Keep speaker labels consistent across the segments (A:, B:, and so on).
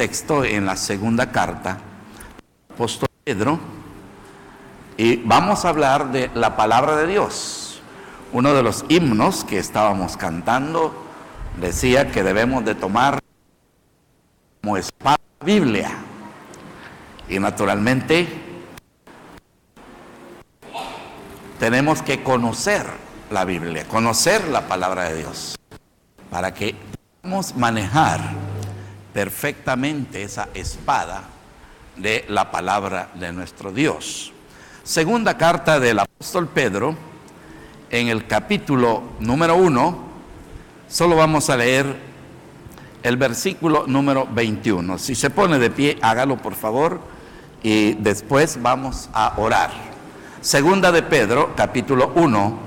A: texto en la segunda carta del apóstol Pedro y vamos a hablar de la palabra de Dios. Uno de los himnos que estábamos cantando decía que debemos de tomar como espada la Biblia. Y naturalmente tenemos que conocer la Biblia, conocer la palabra de Dios, para que podamos manejar perfectamente esa espada de la palabra de nuestro Dios. Segunda carta del apóstol Pedro, en el capítulo número 1, solo vamos a leer el versículo número 21. Si se pone de pie, hágalo por favor, y después vamos a orar. Segunda de Pedro, capítulo 1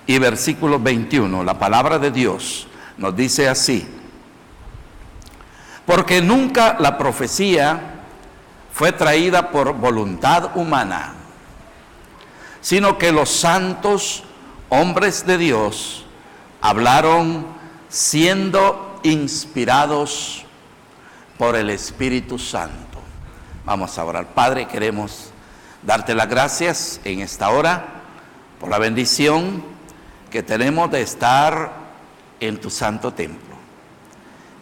A: y versículo 21, la palabra de Dios nos dice así: porque nunca la profecía fue traída por voluntad humana, sino que los santos hombres de Dios hablaron siendo inspirados por el Espíritu Santo. Vamos a orar. Padre, queremos darte las gracias en esta hora por la bendición que tenemos de estar en tu santo templo.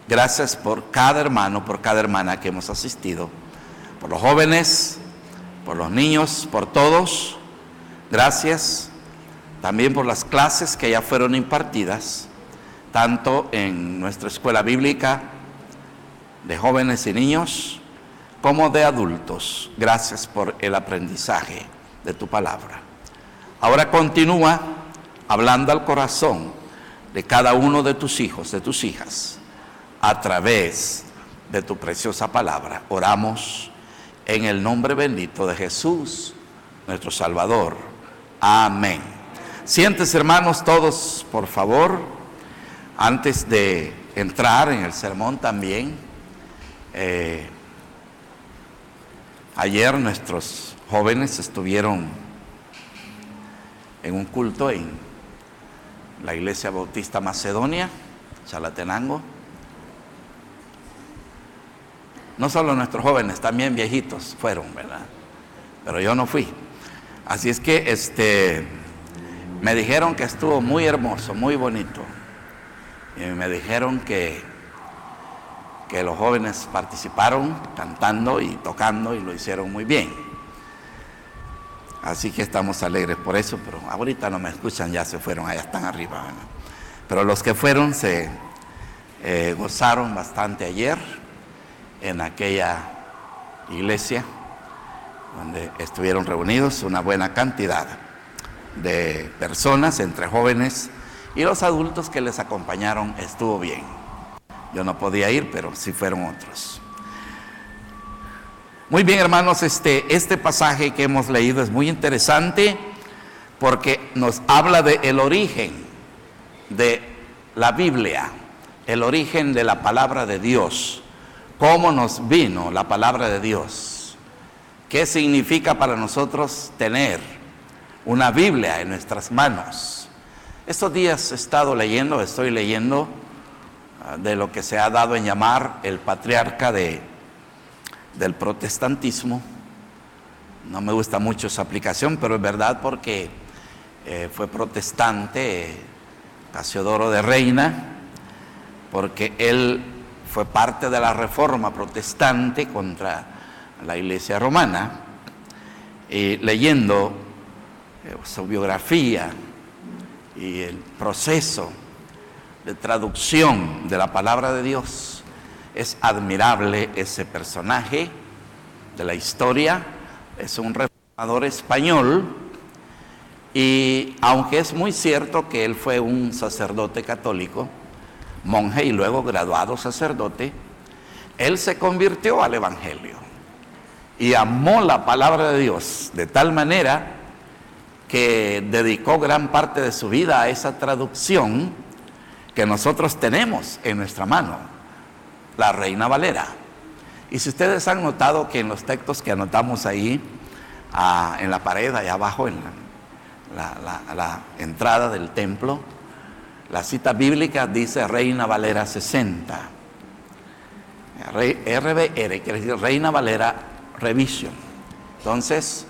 A: Gracias por cada hermano, por cada hermana que hemos asistido, por los jóvenes, por los niños, por todos. Gracias también por las clases que ya fueron impartidas, tanto en nuestra escuela bíblica de jóvenes y niños, como de adultos. Gracias por el aprendizaje de tu palabra. Ahora continúa hablando al corazón de cada uno de tus hijos, de tus hijas, a través de tu preciosa palabra. Oramos en el nombre bendito de Jesús, nuestro Salvador. Amén. Siéntense, hermanos, todos, por favor. Antes de entrar en el sermón también, ayer nuestros jóvenes estuvieron en un culto en la Iglesia Bautista Macedonia, Chalatenango. No solo nuestros jóvenes, también viejitos fueron, ¿verdad? Pero yo no fui. Así es que me dijeron que estuvo muy hermoso, muy bonito. Y me dijeron que los jóvenes participaron cantando y tocando y lo hicieron muy bien. Así que estamos alegres por eso, pero ahorita no me escuchan, ya se fueron, allá están arriba, ¿verdad? Pero los que fueron se gozaron bastante ayer en aquella iglesia donde estuvieron reunidos una buena cantidad de personas, entre jóvenes y los adultos que les acompañaron. Estuvo bien. Yo no podía ir, pero sí fueron otros. Muy bien, hermanos, este pasaje que hemos leído es muy interesante porque nos habla del origen de la Biblia, el origen de la palabra de Dios, cómo nos vino la palabra de Dios, qué significa para nosotros tener una Biblia en nuestras manos. Estos días estoy leyendo de lo que se ha dado en llamar el patriarca del protestantismo. No me gusta mucho esa aplicación, pero es verdad porque fue protestante, Casiodoro de Reina, porque él fue parte de la reforma protestante contra la Iglesia romana. Y leyendo su biografía y el proceso de traducción de la palabra de Dios, es admirable ese personaje de la historia. Es un reformador español, y aunque es muy cierto que él fue un sacerdote católico, monje y luego graduado sacerdote, él se convirtió al evangelio y amó la palabra de Dios de tal manera que dedicó gran parte de su vida a esa traducción que nosotros tenemos en nuestra mano, la Reina Valera. Y si ustedes han notado que en los textos que anotamos ahí, en la pared, allá abajo, en la entrada del templo, la cita bíblica dice Reina Valera 60. RVR, quiere decir Reina Valera Revision. Entonces,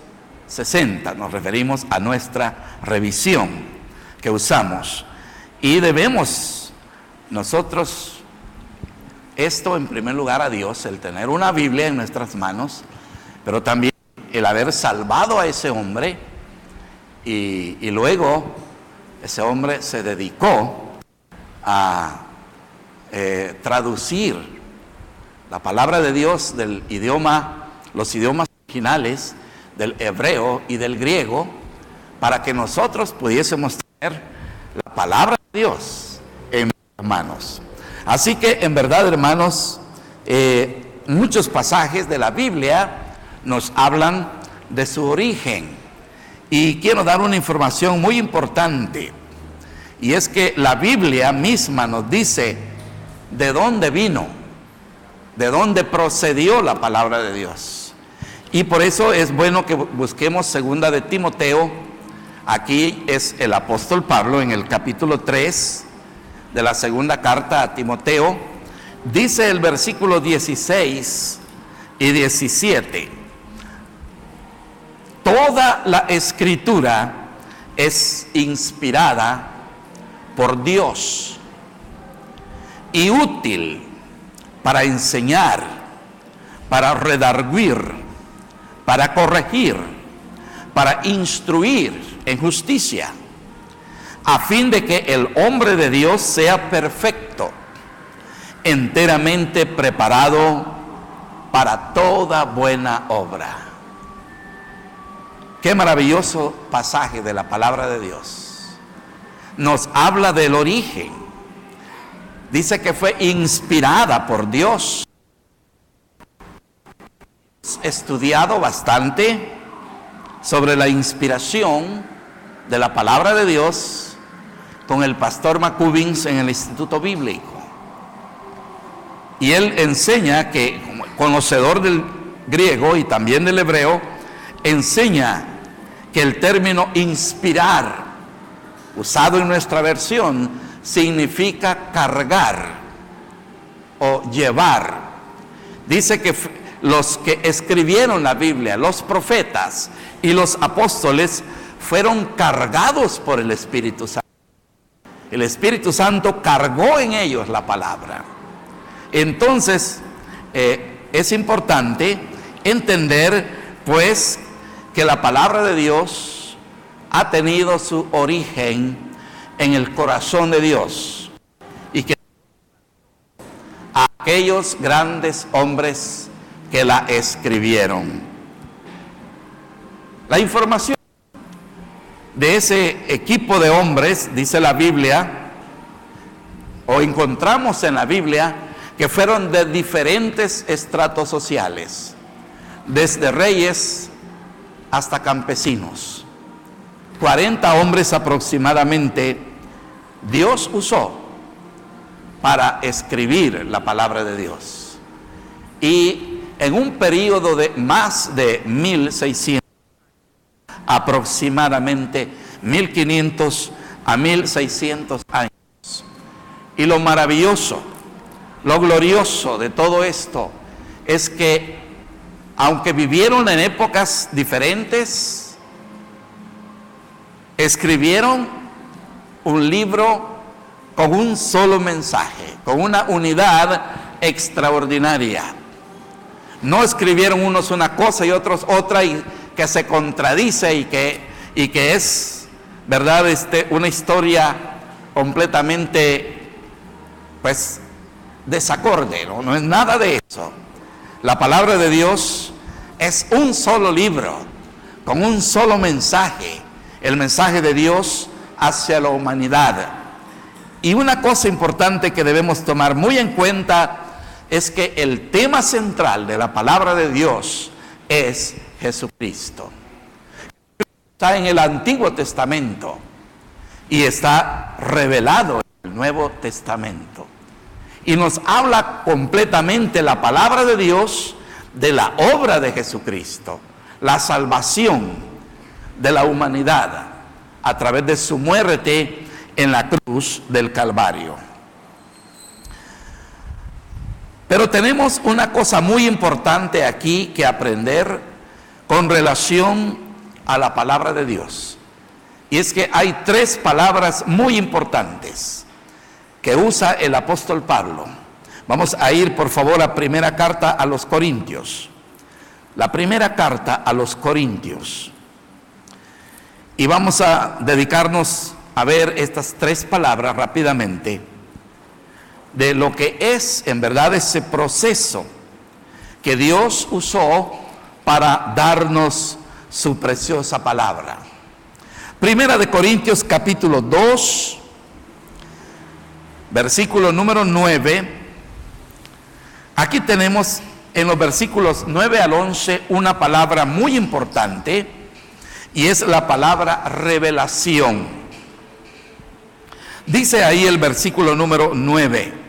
A: 60, nos referimos a nuestra revisión que usamos. Y debemos nosotros, esto en primer lugar a Dios, el tener una Biblia en nuestras manos, pero también el haber salvado a ese hombre y luego ese hombre se dedicó a traducir la palabra de Dios del idioma, los idiomas originales del hebreo y del griego, para que nosotros pudiésemos tener la palabra de Dios en nuestras manos. Así que en verdad, hermanos, muchos pasajes de la Biblia nos hablan de su origen. Y quiero dar una información muy importante, y es que la Biblia misma nos dice de dónde vino, de dónde procedió la palabra de Dios. Y por eso es bueno que busquemos segunda de Timoteo. Aquí es el apóstol Pablo en el capítulo 3 de la segunda carta a Timoteo. Dice el versículo 16 y 17: toda la escritura es inspirada por Dios y útil para enseñar, para redarguir, para corregir, para instruir en justicia, a fin de que el hombre de Dios sea perfecto, enteramente preparado para toda buena obra. Qué maravilloso pasaje de la palabra de Dios. Nos habla del origen. Dice que fue inspirada por Dios. He estudiado bastante sobre la inspiración de la palabra de Dios con el pastor McCubbins en el Instituto Bíblico. Y él enseña que, como conocedor del griego y también del hebreo, enseña que el término inspirar, usado en nuestra versión, significa cargar o llevar. Dice que los que escribieron la Biblia, los profetas y los apóstoles, fueron cargados por el Espíritu Santo. El Espíritu Santo cargó en ellos la palabra. Entonces, es importante entender, pues, que la palabra de Dios ha tenido su origen en el corazón de Dios, y que a aquellos grandes hombres que la escribieron. La información de ese equipo de hombres, dice la Biblia, o encontramos en la Biblia, que fueron de diferentes estratos sociales, desde reyes hasta campesinos. 40 hombres aproximadamente Dios usó para escribir la palabra de Dios. Y en un periodo de más de 1600, aproximadamente 1500 a 1600 años. Y lo maravilloso, lo glorioso de todo esto es que, aunque vivieron en épocas diferentes, escribieron un libro con un solo mensaje, con una unidad extraordinaria. No escribieron unos una cosa y otros otra, y que se contradice y que es, ¿verdad?, una historia completamente, pues, desacorde. No es nada de eso. La palabra de Dios es un solo libro, con un solo mensaje, el mensaje de Dios hacia la humanidad. Y una cosa importante que debemos tomar muy en cuenta es que el tema central de la palabra de Dios es Jesucristo. Está en el Antiguo Testamento y está revelado en el Nuevo Testamento. Y nos habla completamente la palabra de Dios de la obra de Jesucristo, la salvación de la humanidad a través de su muerte en la cruz del Calvario. Pero tenemos una cosa muy importante aquí que aprender con relación a la palabra de Dios. Y es que hay tres palabras muy importantes que usa el apóstol Pablo. Vamos a ir por favor a primera carta a los Corintios. La primera carta a los Corintios. Y vamos a dedicarnos a ver estas tres palabras rápidamente de lo que es en verdad ese proceso que Dios usó para darnos su preciosa palabra. Primera de Corintios capítulo 2, versículo número 9. Aquí tenemos en los versículos 9 al 11 una palabra muy importante y es la palabra revelación. Dice ahí el versículo número 9: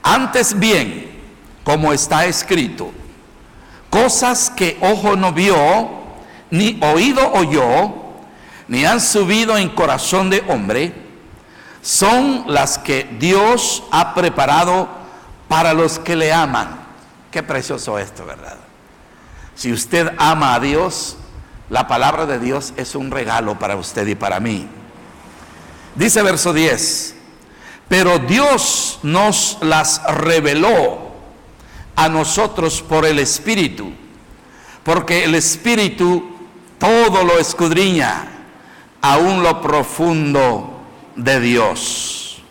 A: antes bien, como está escrito, cosas que ojo no vio, ni oído oyó, ni han subido en corazón de hombre, son las que Dios ha preparado para los que le aman. Qué precioso esto, ¿verdad? Si usted ama a Dios, la palabra de Dios es un regalo para usted y para mí. Dice verso 10: pero Dios nos las reveló a nosotros por el Espíritu, porque el Espíritu todo lo escudriña, aún lo profundo de Dios.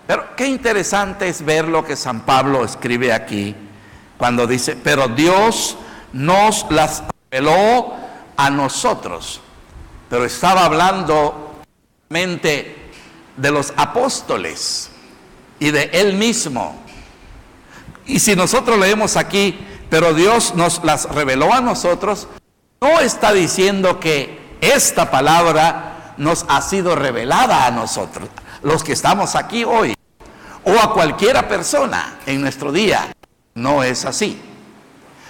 A: Pero qué interesante es ver lo que San Pablo escribe aquí, cuando dice, pero Dios nos las reveló a nosotros. Pero estaba hablando de los apóstoles y de él mismo. Y si nosotros leemos aquí, pero Dios nos las reveló a nosotros, no está diciendo que esta palabra nos ha sido revelada a nosotros, los que estamos aquí hoy, o a cualquiera persona en nuestro día. No es así.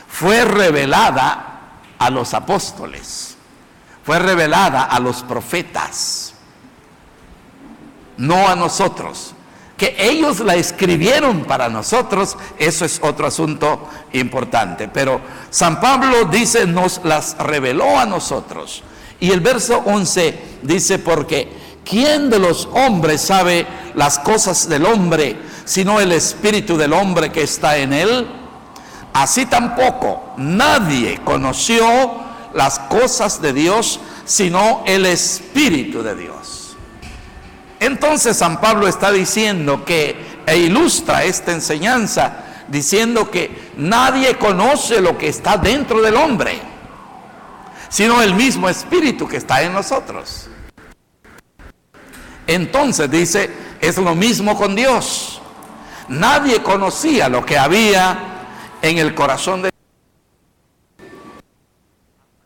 A: Fue revelada a los apóstoles, fue revelada a los profetas, no a nosotros. Que ellos la escribieron para nosotros, eso es otro asunto importante. Pero San Pablo dice, nos las reveló a nosotros. Y el verso 11 dice, porque ¿quién de los hombres sabe las cosas del hombre, sino el espíritu del hombre que está en él? Así tampoco nadie conoció las cosas de Dios, sino el Espíritu de Dios. Entonces San Pablo está diciendo que, e ilustra esta enseñanza, diciendo que nadie conoce lo que está dentro del hombre, sino el mismo Espíritu que está en nosotros. Entonces dice, es lo mismo con Dios. Nadie conocía lo que había en el corazón de Dios,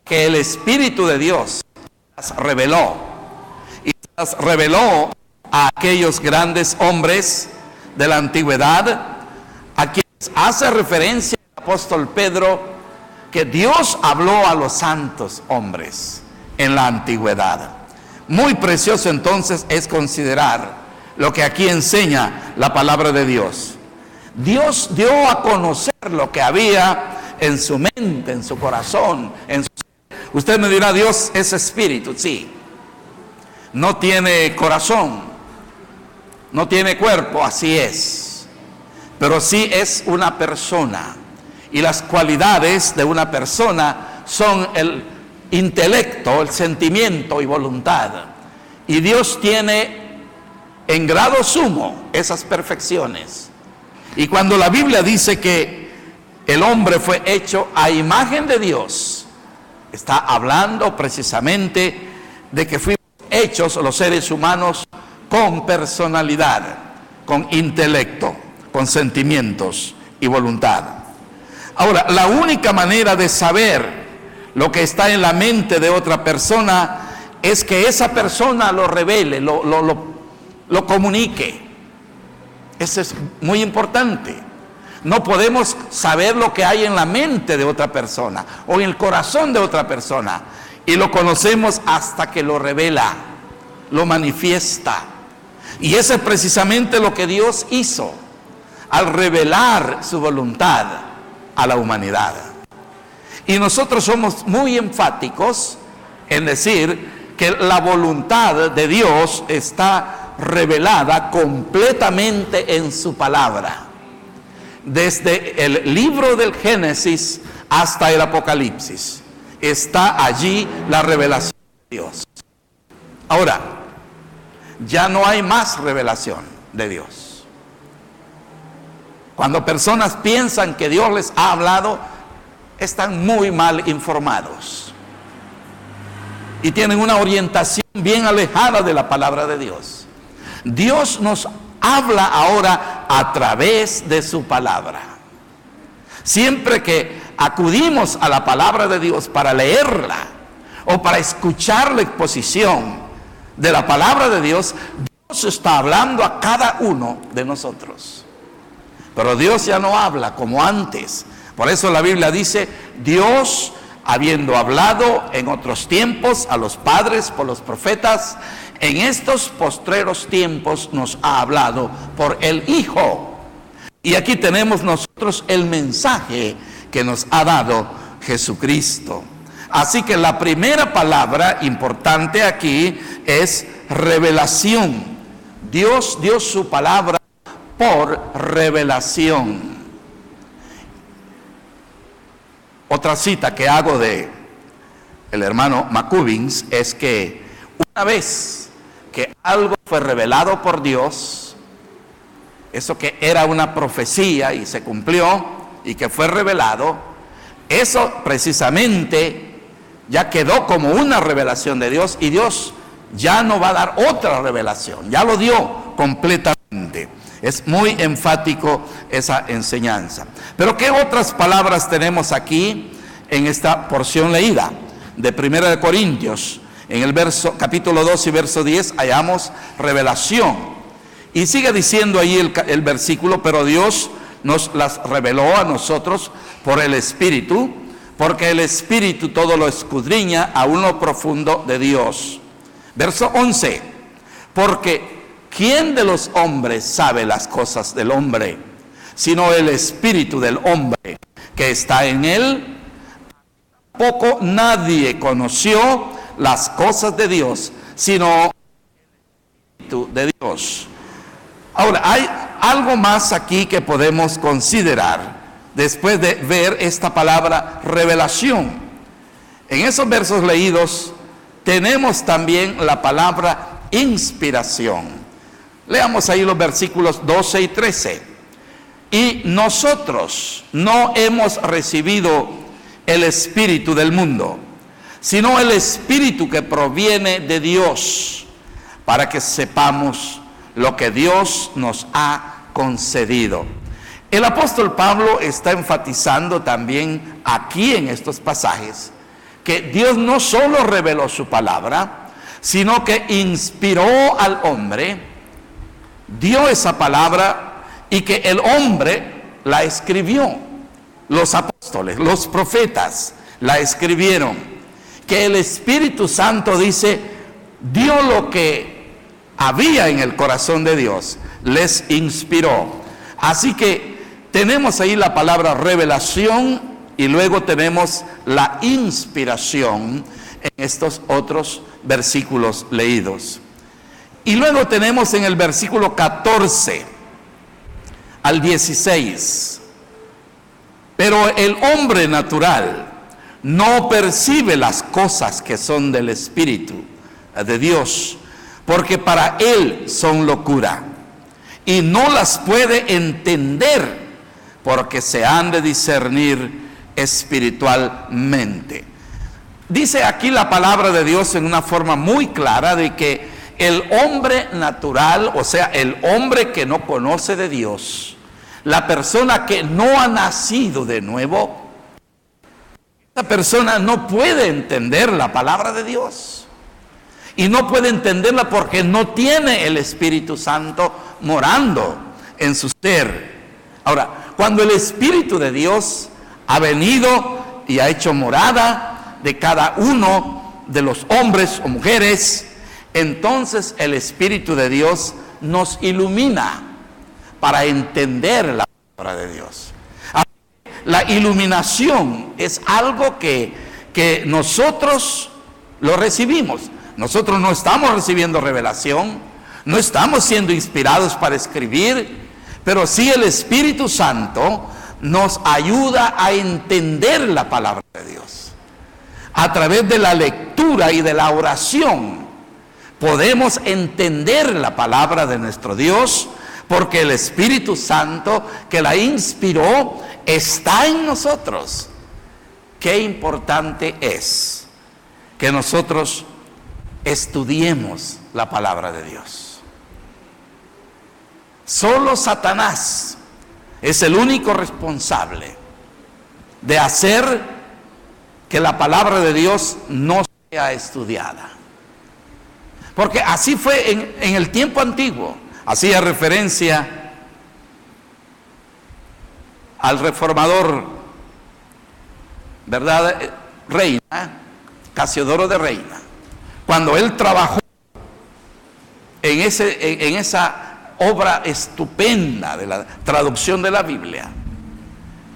A: que el Espíritu de Dios las reveló, y las reveló a aquellos grandes hombres de la antigüedad, a quienes hace referencia el apóstol Pedro, que Dios habló a los santos hombres en la antigüedad. Muy precioso entonces es considerar lo que aquí enseña la palabra de Dios. Dios dio a conocer lo que había en su mente, en su corazón, en su... Usted me dirá, Dios es espíritu, sí. No tiene corazón, no tiene cuerpo, así es. Pero sí es una persona. Y las cualidades de una persona son el intelecto, el sentimiento y voluntad. Y Dios tiene en grado sumo esas perfecciones. Y cuando la Biblia dice que el hombre fue hecho a imagen de Dios, está hablando precisamente de que fuimos hechos los seres humanos con personalidad, con intelecto, con sentimientos y voluntad. Ahora, la única manera de saber lo que está en la mente de otra persona es que esa persona lo revele, lo comunique. Eso es muy importante. No podemos saber lo que hay en la mente de otra persona o en el corazón de otra persona, y lo conocemos hasta que lo revela, lo manifiesta. Y eso es precisamente lo que Dios hizo al revelar su voluntad a la humanidad. Y nosotros somos muy enfáticos en decir que la voluntad de Dios está revelada completamente en su palabra. Desde el libro del Génesis hasta el Apocalipsis está allí la revelación de Dios. Ahora, ya no hay más revelación de Dios. Cuando personas piensan que Dios les ha hablado, están muy mal informados y tienen una orientación bien alejada de la palabra de Dios. Dios nos habla ahora a través de su palabra. Siempre que acudimos a la palabra de Dios para leerla o para escuchar la exposición de la palabra de Dios, Dios está hablando a cada uno de nosotros. Pero Dios ya no habla como antes. Por eso la Biblia dice, Dios, habiendo hablado en otros tiempos a los padres por los profetas, en estos postreros tiempos nos ha hablado por el Hijo. Y aquí tenemos nosotros el mensaje que nos ha dado Jesucristo. Así que la primera palabra importante aquí es revelación. Dios dio su palabra por revelación. Otra cita que hago de el hermano McCubbins es que una vez que algo fue revelado por Dios, eso que era una profecía y se cumplió y que fue revelado, eso precisamente ya quedó como una revelación de Dios, y Dios ya no va a dar otra revelación, ya lo dio completamente. Es muy enfático esa enseñanza. Pero ¿qué otras palabras tenemos aquí en esta porción leída de 1 Corintios? En el capítulo 2 y verso 10 hallamos revelación. Y sigue diciendo ahí el versículo, pero Dios nos las reveló a nosotros por el Espíritu, porque el Espíritu todo lo escudriña aún lo profundo de Dios. Verso 11, porque ¿quién de los hombres sabe las cosas del hombre, sino el Espíritu del hombre que está en él? Tampoco nadie conoció las cosas de Dios, sino el Espíritu de Dios. Ahora, hay algo más aquí que podemos considerar después de ver esta palabra revelación. En esos versos leídos tenemos también la palabra inspiración. Leamos ahí los versículos 12 y 13. Y nosotros no hemos recibido el espíritu del mundo, sino el espíritu que proviene de Dios, para que sepamos lo que Dios nos ha concedido. El apóstol Pablo está enfatizando también aquí en estos pasajes que Dios no solo reveló su palabra, sino que inspiró al hombre, dio esa palabra y que el hombre la escribió. Los apóstoles, los profetas la escribieron. Que el Espíritu Santo dice, dio lo que había en el corazón de Dios, les inspiró. Así que tenemos ahí la palabra revelación y luego tenemos la inspiración en estos otros versículos leídos. Y luego tenemos en el versículo 14 al 16, pero el hombre natural no percibe las cosas que son del Espíritu de Dios, porque para él son locura, y no las puede entender, porque se han de discernir espiritualmente. Dice aquí la palabra de Dios en una forma muy clara de que el hombre natural, o sea, el hombre que no conoce de Dios, la persona que no ha nacido de nuevo, esa persona no puede entender la palabra de Dios. Y no puede entenderla porque no tiene el Espíritu Santo morando en su ser. Ahora, cuando el Espíritu de Dios ha venido y ha hecho morada de cada uno de los hombres o mujeres, entonces el Espíritu de Dios nos ilumina para entender la palabra de Dios. La iluminación es algo que nosotros lo recibimos. Nosotros no estamos recibiendo revelación, no estamos siendo inspirados para escribir, pero sí el Espíritu Santo nos ayuda a entender la palabra de Dios. A través de la lectura y de la oración podemos entender la palabra de nuestro Dios, porque el Espíritu Santo que la inspiró está en nosotros. Qué importante es que nosotros estudiemos la palabra de Dios. Solo Satanás es el único responsable de hacer que la palabra de Dios no sea estudiada. Porque así fue en el tiempo antiguo. Hacía referencia al reformador, ¿verdad? Reina, Casiodoro de Reina. Cuando él trabajó en esa obra estupenda de la traducción de la Biblia,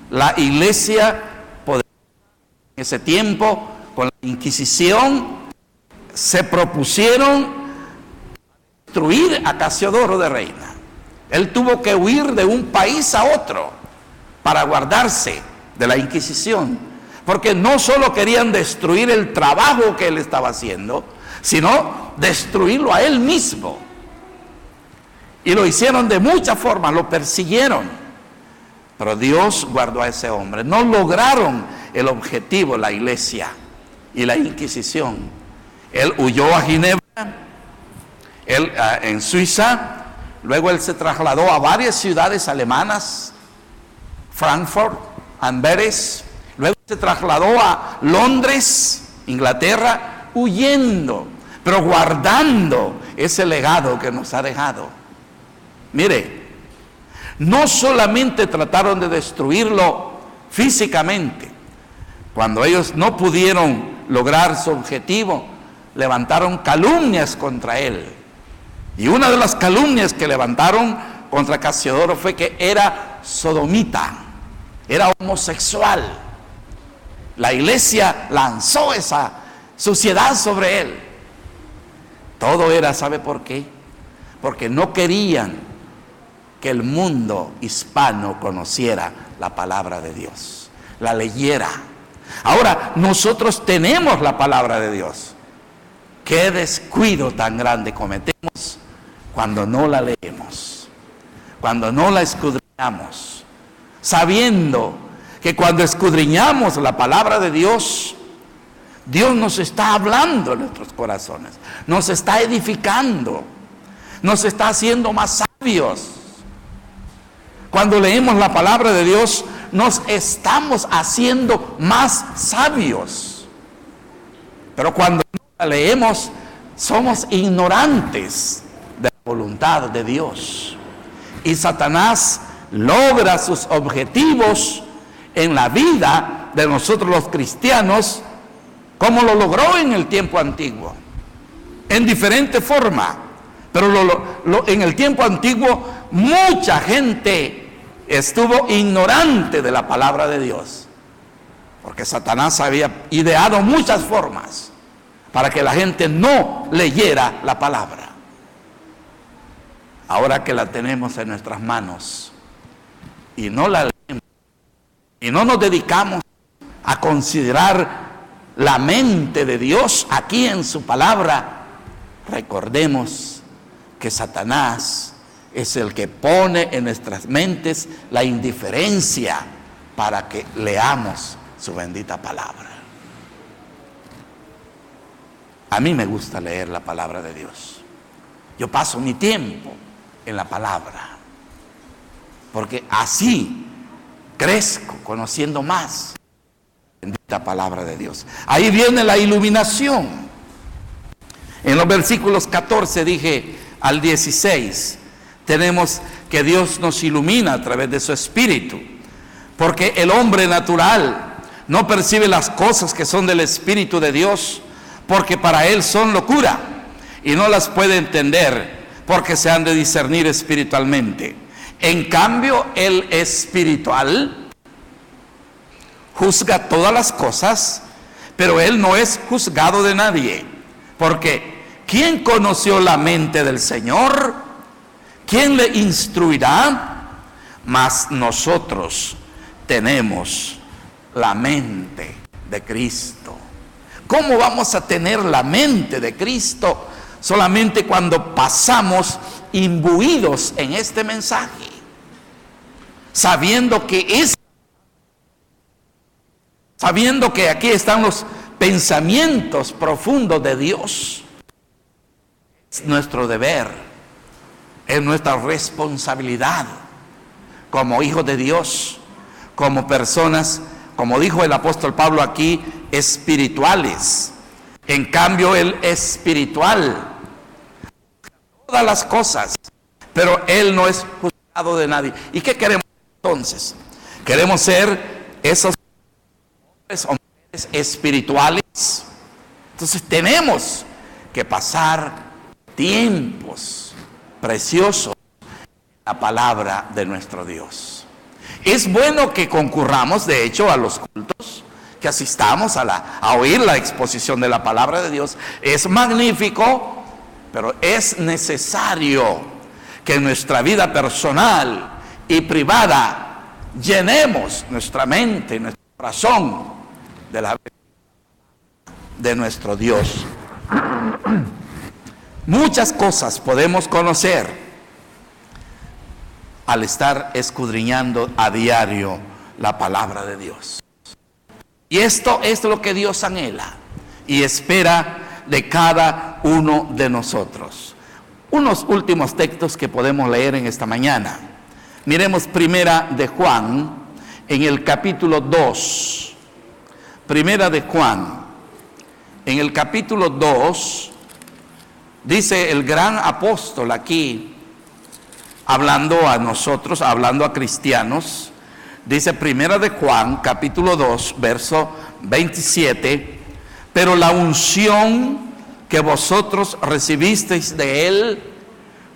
A: la iglesia en ese tiempo, con la Inquisición, se propusieron destruir a Casiodoro de Reina. Él tuvo que huir de un país a otro para guardarse de la Inquisición, porque no solo querían destruir el trabajo que él estaba haciendo, sino destruirlo a él mismo. Y lo hicieron de muchas formas, lo persiguieron. Pero Dios guardó a ese hombre. No lograron el objetivo, la iglesia y la Inquisición. Él huyó a Ginebra, en Suiza. Luego él se trasladó a varias ciudades alemanas, Frankfurt, Amberes. Luego se trasladó a Londres, Inglaterra, huyendo, pero guardando ese legado que nos ha dejado. Mire, no solamente trataron de destruirlo físicamente. Cuando ellos no pudieron lograr su objetivo, levantaron calumnias contra él. Y una de las calumnias que levantaron contra Casiodoro fue que era sodomita, era homosexual. La iglesia lanzó esa suciedad sobre él. Todo era, ¿sabe por qué? Porque no querían que el mundo hispano conociera la palabra de Dios, la leyera. Ahora, nosotros tenemos la palabra de Dios. Qué descuido tan grande cometemos cuando no la leemos, cuando no la escudriñamos, sabiendo que cuando escudriñamos la palabra de Dios, Dios nos está hablando en nuestros corazones, nos está edificando, nos está haciendo más sabios. Cuando leemos la palabra de Dios, nos estamos haciendo más sabios. Pero cuando no la leemos, somos ignorantes de la voluntad de Dios. Y Satanás logra sus objetivos en la vida de nosotros los cristianos, como lo logró en el tiempo antiguo, en diferente forma. Pero en el tiempo antiguo mucha gente estuvo ignorante de la palabra de Dios, porque Satanás había ideado muchas formas para que la gente no leyera la palabra. Ahora que la tenemos en nuestras manos y no la leemos y no nos dedicamos a considerar la mente de Dios aquí en su palabra, recordemos que Satanás es el que pone en nuestras mentes la indiferencia para que leamos su bendita palabra. A mí me gusta leer la palabra de Dios. Yo paso mi tiempo en la palabra, porque así crezco conociendo más la bendita palabra de Dios. Ahí viene la iluminación. En los versículos 14 dije al 16, tenemos que Dios nos ilumina a través de su Espíritu, porque el hombre natural no percibe las cosas que son del Espíritu de Dios, porque para él son locura y no las puede entender, porque se han de discernir espiritualmente. En cambio, el espiritual juzga todas las cosas, pero él no es juzgado de nadie. Porque ¿quién conoció la mente del Señor? ¿Quién le instruirá? Mas nosotros tenemos la mente de Cristo. ¿Cómo vamos a tener la mente de Cristo? Solamente cuando pasamos imbuidos en este mensaje, sabiendo que aquí están los pensamientos profundos de Dios. Es nuestro deber, es nuestra responsabilidad como hijos de Dios, como personas, como dijo el apóstol Pablo aquí, espirituales. En cambio, el espiritual, todas las cosas, pero él no es juzgado de nadie. ¿Y qué queremos entonces? Queremos ser esos hombres o mujeres espirituales. Entonces tenemos que pasar tiempos preciosos en la palabra de nuestro Dios. Es bueno que concurramos, de hecho, a los cultos, que asistamos a oír la exposición de la palabra de Dios. Es magnífico, pero es necesario que en nuestra vida personal y privada llenemos nuestra mente y nuestro corazón de la de nuestro Dios. Muchas cosas podemos conocer al estar escudriñando a diario la palabra de Dios. Y esto es lo que Dios anhela y espera de cada uno de nosotros. Unos últimos textos que podemos leer en esta mañana. Miremos Primera de Juan en el capítulo 2. Primera de Juan en el capítulo 2, dice el gran apóstol aquí, hablando a nosotros, hablando a cristianos. Dice Primera de Juan, capítulo 2, verso 27, pero la unción que vosotros recibisteis de él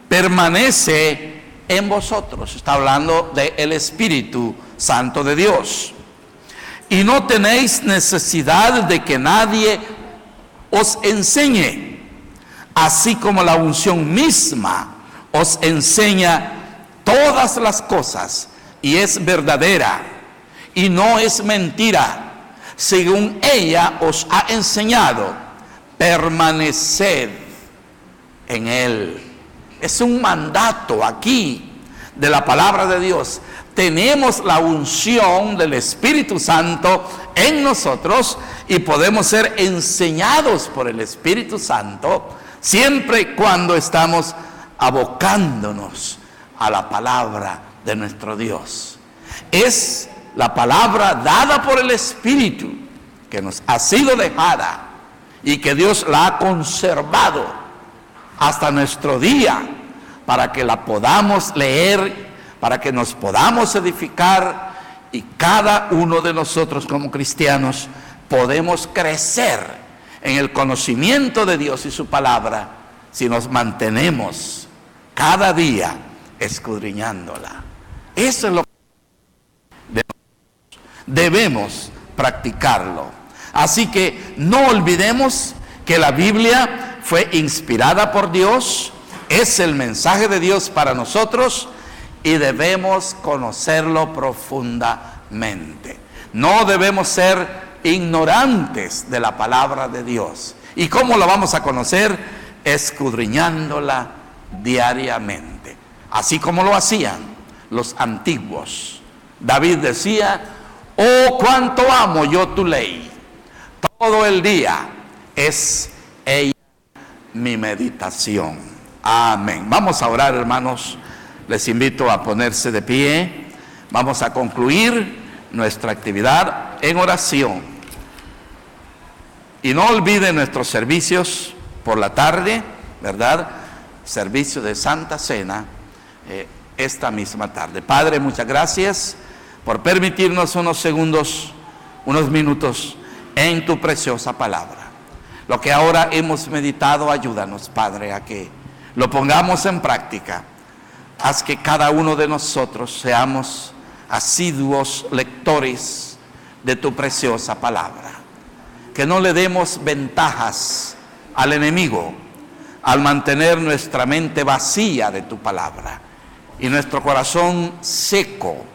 A: permanece en vosotros. Está hablando del Espíritu Santo de Dios. Y no tenéis necesidad de que nadie os enseñe, así como la unción misma os enseña todas las cosas, y es verdadera y no es mentira, según ella os ha enseñado, permaneced en él. Es un mandato aquí de la palabra de Dios. Tenemos la unción del Espíritu Santo en nosotros y podemos ser enseñados por el Espíritu Santo siempre y cuando estamos abocándonos a la palabra de nuestro Dios. Es la palabra dada por el Espíritu que nos ha sido dejada y que Dios la ha conservado hasta nuestro día para que la podamos leer, para que nos podamos edificar, y cada uno de nosotros como cristianos podemos crecer en el conocimiento de Dios y su palabra si nos mantenemos cada día escudriñándola. Eso es lo que debemos practicarlo. Así que no olvidemos que la Biblia fue inspirada por Dios, es el mensaje de Dios para nosotros y debemos conocerlo profundamente. No debemos ser ignorantes de la palabra de Dios. ¿Y cómo la vamos a conocer? Escudriñándola diariamente, así como lo hacían los antiguos. David decía: oh, cuánto amo yo tu ley, todo el día es ella mi meditación. Amén. Vamos a orar, hermanos. Les invito a ponerse de pie. Vamos a concluir nuestra actividad en oración. Y no olviden nuestros servicios por la tarde, ¿verdad? Servicio de Santa Cena esta misma tarde. Padre, muchas gracias por permitirnos unos segundos, unos minutos en tu preciosa palabra. Lo que ahora hemos meditado, ayúdanos, Padre, a que lo pongamos en práctica. haz que cada uno de nosotros seamos asiduos lectores de tu preciosa palabra. Que no le demos ventajas al enemigo al mantener nuestra mente vacía de tu palabra y nuestro corazón seco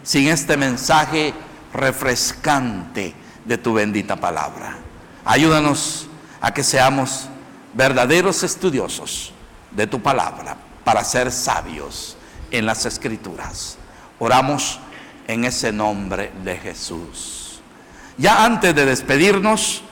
A: sin este mensaje refrescante de tu bendita palabra. Ayúdanos a que seamos verdaderos estudiosos de tu palabra para ser sabios en las Escrituras. Oramos en ese nombre de Jesús. Ya antes de despedirnos,